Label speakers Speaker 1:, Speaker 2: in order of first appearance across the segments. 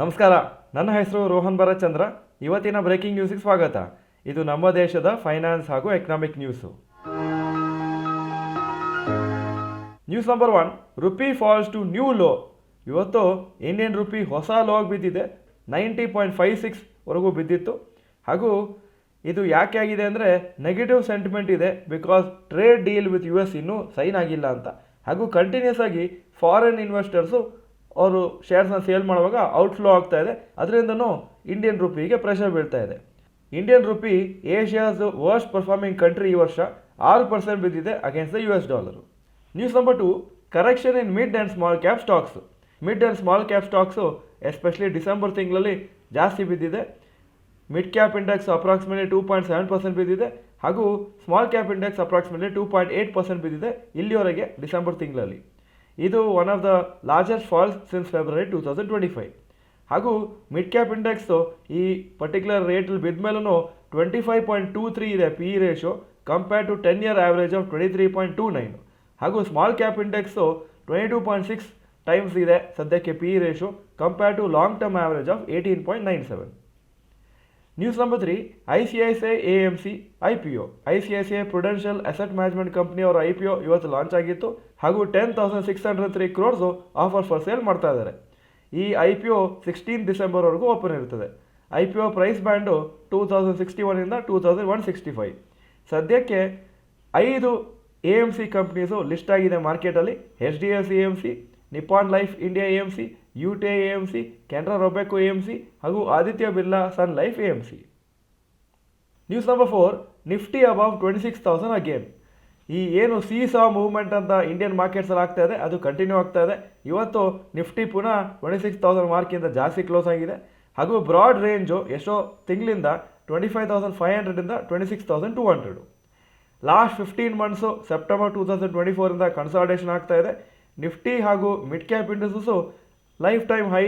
Speaker 1: ನಮಸ್ಕಾರ, ನನ್ನ ಹೆಸರು ರೋಹನ್ ಭರತ್ಚಂದ್ರ. ಇವತ್ತಿನ ಬ್ರೇಕಿಂಗ್ ನ್ಯೂಸಿಗೆ ಸ್ವಾಗತ. ಇದು ನಮ್ಮ ದೇಶದ ಫೈನಾನ್ಸ್ ಹಾಗೂ economic news. News number 1, rupee falls to new low. ಇವತ್ತು ಇಂಡಿಯನ್ ರುಪಿ ಹೊಸ ಲೋಗೆ ಬಿದ್ದಿದೆ. 90.56 ವರೆಗೂ ಬಿದ್ದಿತ್ತು. ಹಾಗೂ ಇದು ಯಾಕೆ ಆಗಿದೆ ಅಂದರೆ ನೆಗೆಟಿವ್ ಸೆಂಟಿಮೆಂಟ್ ಇದೆ, because trade deal with US ಇನ್ನೂ ಸೈನ್ ಆಗಿಲ್ಲ ಅಂತ. ಹಾಗೂ ಕಂಟಿನ್ಯೂಸ್ ಆಗಿ ಫಾರಿನ್ ಇನ್ವೆಸ್ಟರ್ಸು ಅವರು ಶೇರ್ಸ್ನ ಸೇಲ್ ಮಾಡುವಾಗ ಔಟ್ಫ್ಲೋ ಆಗ್ತಾ ಇದೆ. ಅದರಿಂದನೂ ಇಂಡಿಯನ್ ರುಪಿಗೆ ಪ್ರೆಷರ್ ಬೀಳ್ತಾ ಇದೆ. Indian rupee Asia's worst performing country ಈ ವರ್ಷ 6% ಬಿದ್ದಿದೆ against the US dollar. News number 2, correction in mid and small cap stocks. Mid and small cap stocks especially December ತಿಂಗಳಲ್ಲಿ ಜಾಸ್ತಿ ಬಿದ್ದಿದೆ. ಮಿಡ್ ಕ್ಯಾಪ್ ಇಂಡೆಕ್ಸ್ ಅಪ್ರಾಕ್ಸಿಮೇಟ್ಲಿ 2.7% ಬಿದ್ದಿದೆ. ಹಾಗೂ ಸ್ಮಾಲ್ ಕ್ಯಾಪ್ ಇಂಡೆಕ್ಸ್ ಅಪ್ರಾಕ್ಸಿಮೇಟ್ಲಿ 2.8% ಬಿದ್ದಿದೆ ಇಲ್ಲಿವರೆಗೆ ಡಿಸೆಂಬರ್ ತಿಂಗಳಲ್ಲಿ. ಇದು one of the largest falls since February 2025. ಹಾಗೂ ಮಿಡ್ ಕ್ಯಾಪ್ ಇಂಡೆಕ್ಸು ಈ ಪರ್ಟಿಕ್ಯುಲರ್ ರೇಟಲ್ಲಿ ಬಿದ್ದ ಮೇಲೂ 25.23 ಇದೆ PE ratio compare to 10-year average of 23.29. ಹಾಗೂ ಸ್ಮಾಲ್ ಕ್ಯಾಪ್ ಇಂಡೆಕ್ಸು 22.6 ಟೈಮ್ಸ್ ಇದೆ ಸದ್ಯಕ್ಕೆ PE ratio compare to long term average of 18.97. News number 3, ICICI AMC IPO. ICICI prudential asset management company ಅವರ IPO ಇವತ್ತು launch ಆಗಿತ್ತು. ಹಾಗೂ 10,603 crores offer for sale ಮಾಡ್ತಾ ಇದ್ದಾರೆ. ಈ IPO 16 ಡಿಸೆಂಬರ್ವರೆಗೂ ಓಪನ್ ಇರ್ತದೆ. IPO price band 2061 2165. ಸದ್ಯಕ್ಕೆ 5 AMC ಕಂಪ್ನೀಸು ಲಿಸ್ಟ್ ಆಗಿದೆ ಮಾರ್ಕೆಟಲ್ಲಿ. HDFC AMC, Nippon life India AMC, UTI AMC, Canara Robeco AMC ಹಾಗೂ Aditya Birla sun life AMC. News number 4, Nifty above 26,000 again. ಈ ಏನು ಸೀಸಾ ಮೂವ್ಮೆಂಟ್ ಅಂತ ಇಂಡಿಯನ್ ಮಾರ್ಕೆಟ್ಸಲ್ಲಿ ಆಗ್ತಾ ಇದೆ ಅದು ಕಂಟಿನ್ಯೂ ಆಗ್ತಾ ಇದೆ. ಇವತ್ತು ನಿಫ್ಟಿ ಪುನಃ 26,000 ಮಾರ್ಕಿಂದ ಜಾಸ್ತಿ ಕ್ಲೋಸ್ ಆಗಿದೆ. ಹಾಗೂ ಬ್ರಾಡ್ ರೇಂಜು ಎಷ್ಟೋ ತಿಂಗಳಿಂದ 25,500 26,200. ಲಾಸ್ಟ್ 15 ಮಂತ್ಸು ಸೆಪ್ಟೆಂಬರ್ 2024 ಕನ್ಸಾಲಿಡೇಷನ್ ಆಗ್ತಾ ಇದೆ. ನಿಫ್ಟಿ ಹಾಗೂ mid cap index life time high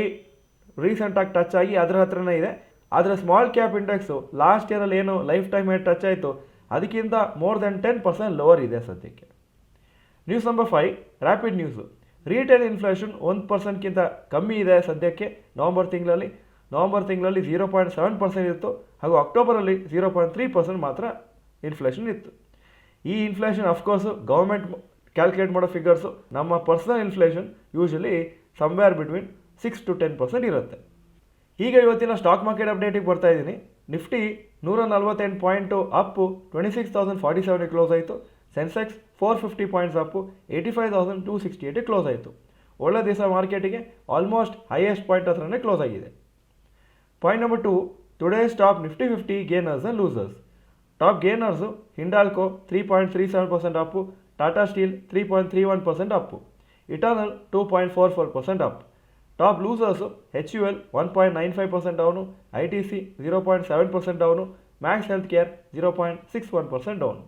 Speaker 1: ರೀಸೆಂಟಾಗಿ ಟಚ್ ಆಗಿ ಅದರ ಹತ್ರನೇ ಇದೆ. ಆದರೆ ಸ್ಮಾಲ್ ಕ್ಯಾಪ್ ಇಂಡೆಕ್ಸು ಲಾಸ್ಟ್ ಇಯರಲ್ಲಿ ಏನು ಲೈಫ್ ಟೈಮ್ ಹೈ ಟಚ್ ಆಯಿತು ಅದಕ್ಕಿಂತ ಮೋರ್ ದೆನ್ 10% ಲೋವರ್ ಇದೆ ಸದ್ಯಕ್ಕೆ. News number 5, rapid news. Retail inflation 1%ಗಿಂತ ಕಮ್ಮಿ ಇದೆ ಸದ್ಯಕ್ಕೆ ನವಂಬರ್ ತಿಂಗಳಲ್ಲಿ 0.7% ಇತ್ತು. ಹಾಗೂ ಅಕ್ಟೋಬರಲ್ಲಿ 0.3% ಮಾತ್ರ ಇನ್ಫ್ಲೇಷನ್ ಇತ್ತು. ಈ ಇನ್ಫ್ಲೇಷನ್ ಅಫ್ಕೋರ್ಸು ಗೌರ್ಮೆಂಟ್ ಕ್ಯಾಲ್ಕುಲೇಟ್ ಮಾಡೋ ಫಿಗರ್ಸು. ನಮ್ಮ personal inflation usually somewhere between 6 to 10% ಇರುತ್ತೆ. ಈಗ ಇವತ್ತಿನ ಸ್ಟಾಕ್ ಮಾರ್ಕೆಟ್ ಅಪ್ಡೇಟಿಗೆ ಬರ್ತಾ ಇದ್ದೀನಿ. ನಿಫ್ಟಿ 148 ಪಾಯಿಂಟು ಅಪ್ಪು 26,047 ಕ್ಲೋಸ್ ಆಯಿತು. ಸೆನ್ಸೆಕ್ಸ್ 450 ಪಾಯಿಂಟ್ಸ್ ಅಪ್ಪು 85,268 ಕ್ಲೋಸ್ ಆಯಿತು. ಒಳ್ಳೆ ದಿವಸ ಮಾರ್ಕೆಟಿಗೆ ಆಲ್ಮೋಸ್ಟ್ ಹೈಯೆಸ್ಟ್ ಪಾಯಿಂಟ್ ಹತ್ರನೇ ಕ್ಲೋಸ್ ಆಗಿದೆ. Point number 2, today's top Nifty 50 gainers and losers. Top gainers Hindalco 3.37% Appu, Tata steel 3.31% Appu, eternal 2.44% up. Top losers HUL 1.95% down, ITC 0.7% down, Max health care 0.61% down.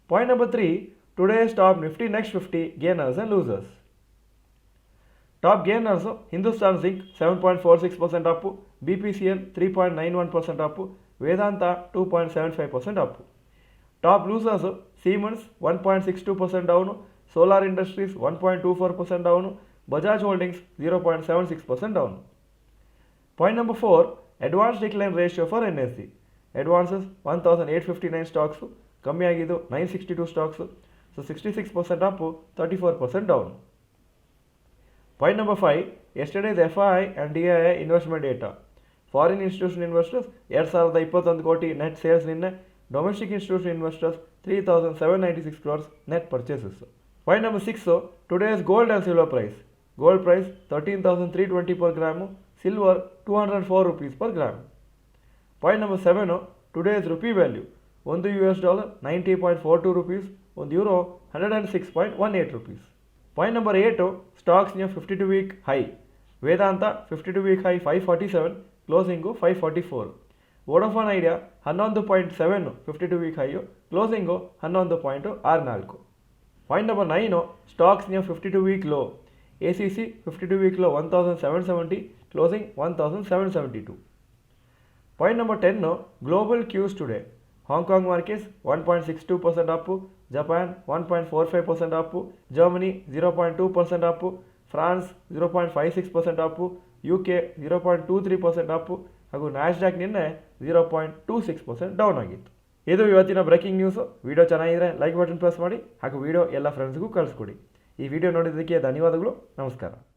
Speaker 1: Point number 3, today's top Nifty next 50 gainers and losers. Top gainers Hindustan zinc 7.46% Appu, BPCL 3.91% Appu, Vedanta 2.75% Appu. Top losers siemens 1.62% down, solar industries 1.24% down, Bajaj holdings 0.76% down. Point number 4, advance decline ratio for NSE. Advances 1,859 stocks, ಕಮ್ಮಿ ಆಗಿದ್ದು 962 stocks. 66% up, 34% down. Point number 5, yesterday's FII and DII investment data. Foreign institution investors 2,021 ಕೋಟಿ net sales ನಿನ್ನೆ. Domestic institution investors 3,796 crores net purchases. Point number 6, today's gold and silver price. Gold price 13,320 per gram, silver 204 rupees per gram. Point number 7, today's rupee value. $1 90.42 rupees, €1 106.18 rupees. Point number 8, stocks new 52 week high. Vedanta 52 week high 547, closing 544. Vodafone Idea 11.7 52 week high, closing 11.64. Point number 9, stocks new 52 week low. ACC 52 week low 1,770, closing 1,772. Point number 10, global cues today. Hong Kong markets 1.62% up, Japan 1.45% up, Germany 0.2% up, France 0.56% Appu, UK 0.23% Appu ಹಾಗೂ Nasdaq ನಿನ್ನೆ 0.26% down ಆಗಿತ್ತು. ಇದು ಇವತ್ತಿನ breaking news. Video ಚೆನ್ನಾಗಿದ್ರೆ like button press ಮಾಡಿ ಹಾಗೂ video ಎಲ್ಲ ಫ್ರೆಂಡ್ಸ್ಗೂ ಕಳಿಸ್ಕೊಡಿ. ಈ ವಿಡಿಯೋ ನೋಡಿದ್ದಕ್ಕೆ ಧನ್ಯವಾದಗಳು. ನಮಸ್ಕಾರ.